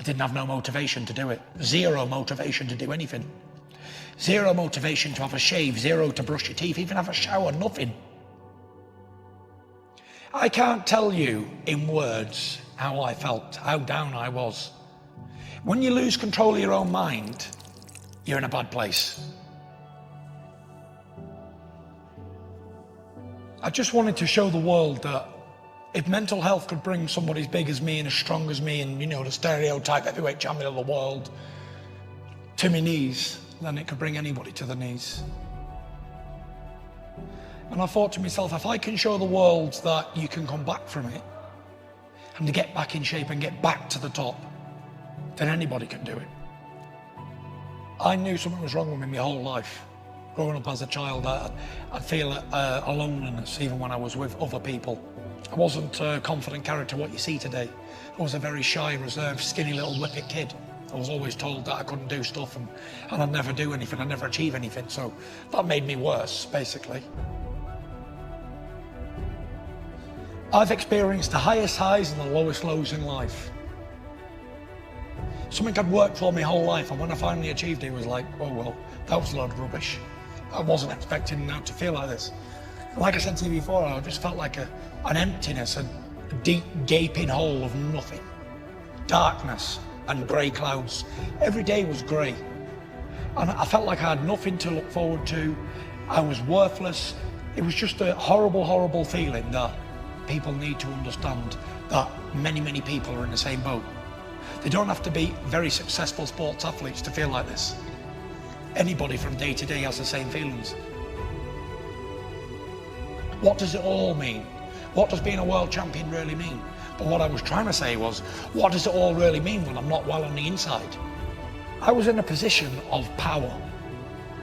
I didn't have no motivation to do it. Zero motivation to do anything. Zero motivation to have a shave, zero to brush your teeth, even have a shower, nothing. I can't tell you in words how I felt, how down I was. When you lose control of your own mind, you're in a bad place. I just wanted to show the world that if mental health could bring somebody as big as me and as strong as me and, you know, the stereotype heavyweight champion of the world to my knees, then it could bring anybody to the knees. And I thought to myself, if I can show the world that you can come back from it and to get back in shape and get back to the top, then anybody can do it. I knew something was wrong with me my whole life. Growing up as a child, I'd feel a loneliness even when I was with other people. I wasn't a confident character what you see today. I was a very shy, reserved, skinny little whippet kid. I was always told that I couldn't do stuff and I'd never do anything, I'd never achieve anything. So that made me worse, basically. I've experienced the highest highs and the lowest lows in life. Something I'd worked for my whole life, and when I finally achieved it, it was like, oh well, that was a load of rubbish. I wasn't expecting now to feel like this. Like I said to you before, I just felt like an emptiness, a deep gaping hole of nothing. Darkness and grey clouds. Every day was grey. And I felt like I had nothing to look forward to. I was worthless. It was just a horrible, horrible feeling that people need to understand that many, many people are in the same boat. They don't have to be very successful sports athletes to feel like this. Anybody from day to day has the same feelings. What does it all mean? What does being a world champion really mean? But what I was trying to say was, what does it all really mean when I'm not well on the inside? I was in a position of power.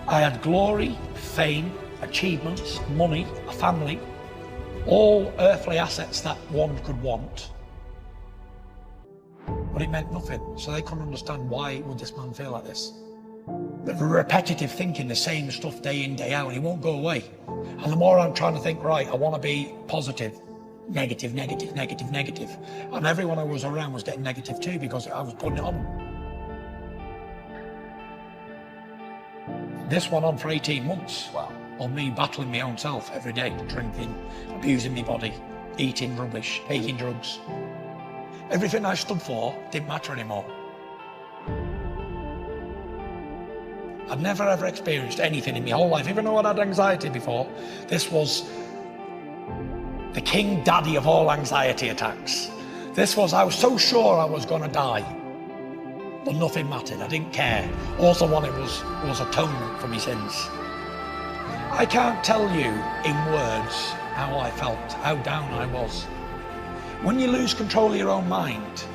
I had glory, fame, achievements, money, a family, all earthly assets that one could want. But it meant nothing, so they couldn't understand why would this man feel like this. The repetitive thinking, the same stuff day in, day out, and it won't go away. And the more I'm trying to think, right, I want to be positive, negative, negative, negative, negative. And everyone I was around was getting negative too because I was putting it on. This went on for 18 months. Wow. On me battling my own self every day, drinking, abusing my body, eating rubbish, taking drugs. Everything I stood for didn't matter anymore. I'd never ever experienced anything in my whole life, even though I'd had anxiety before. This was the king daddy of all anxiety attacks. I was so sure I was gonna die, but nothing mattered, I didn't care. All I wanted was atonement for my sins. I can't tell you in words how I felt, how down I was. When you lose control of your own mind,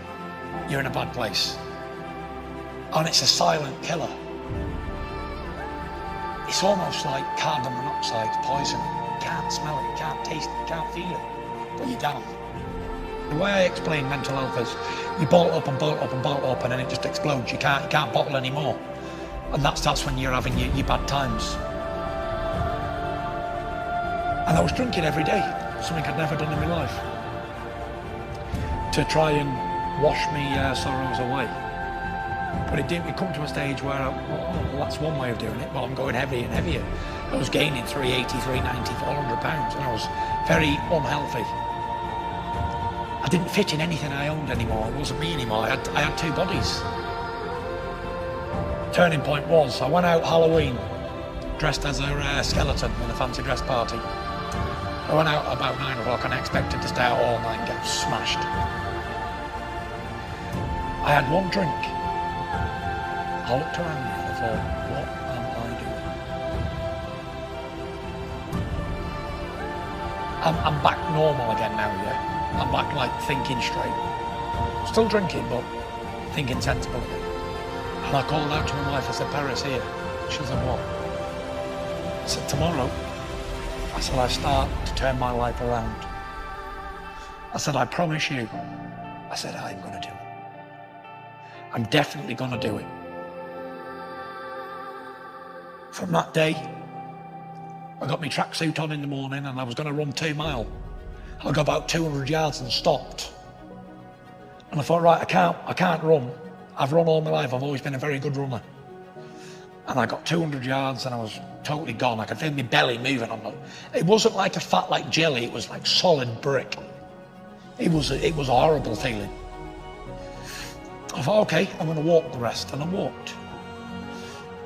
you're in a bad place. And it's a silent killer. It's almost like carbon monoxide poison. You can't smell it, you can't taste it, you can't feel it, but you're down. The way I explain mental health is you bottle up and bottle up and bottle up and then it just explodes. You can't bottle anymore. And that's when you're having your bad times. And I was drinking every day, something I'd never done in my life, to try and wash me sorrows away. But it didn't come to a stage where, well, that's one way of doing it. Well, I'm going heavier and heavier. I was gaining 380, 390, 400 pounds, and I was very unhealthy. I didn't fit in anything I owned anymore. It wasn't me anymore. I had two bodies. Turning point was, I went out Halloween, dressed as a skeleton in a fancy dress party. I went out about 9 o'clock and I expected to stay out all night and get smashed. I had one drink. I looked around me and I thought, what am I doing? I'm back normal again now, yeah. I'm back like thinking straight. Still drinking, but thinking sensible again. And I called out to my wife, I said, Paris here. She said, what? I said, tomorrow. I said, I start to turn my life around. I said, I promise you. I said, I'm gonna do it. I'm definitely gonna do it. From that day, I got my tracksuit on in the morning and I was gonna run 2 miles. I got about 200 yards and stopped. And I thought, right, I can't run. I've run all my life. I've always been a very good runner. And I got 200 yards and I was totally gone. I could feel my belly moving on them. It wasn't like a fat like jelly, it was like solid brick. It was a horrible feeling. I thought, okay, I'm gonna walk the rest, and I walked.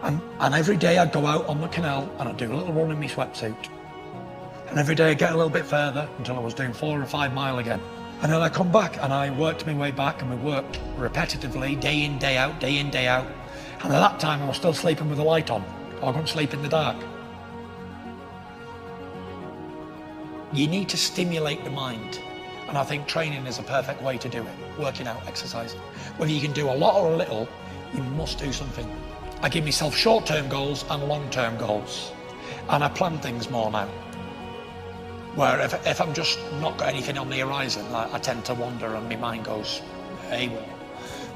And every day I'd go out on the canal and I'd do a little run in my sweatsuit. And every day I'd get a little bit further until I was doing 4 or 5 miles again. And then I come back and I worked my way back, and we worked repetitively, day in, day out, day in, day out. And at that time I was still sleeping with the light on. I couldn't sleep in the dark. You need to stimulate the mind. And I think training is a perfect way to do it. Working out, exercising. Whether you can do a lot or a little, you must do something. I give myself short-term goals and long-term goals. And I plan things more now. Where if I'm just not got anything on the horizon, I tend to wander and my mind goes AWOL.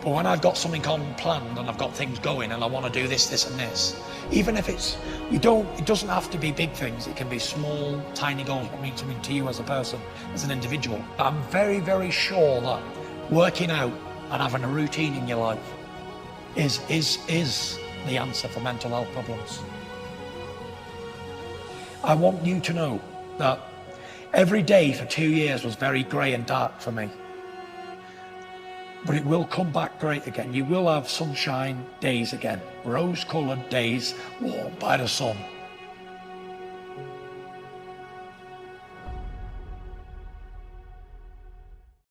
But when I've got something on planned and I've got things going and I want to do this, this and this, even if it doesn't have to be big things, it can be small, tiny goals that mean something to you as a person, as an individual. I'm very, very sure that working out and having a routine in your life is the answer for mental health problems. I want you to know that every day for 2 years was very grey and dark for me. But it will come back great again. You will have sunshine days again, rose-coloured days warmed by the sun.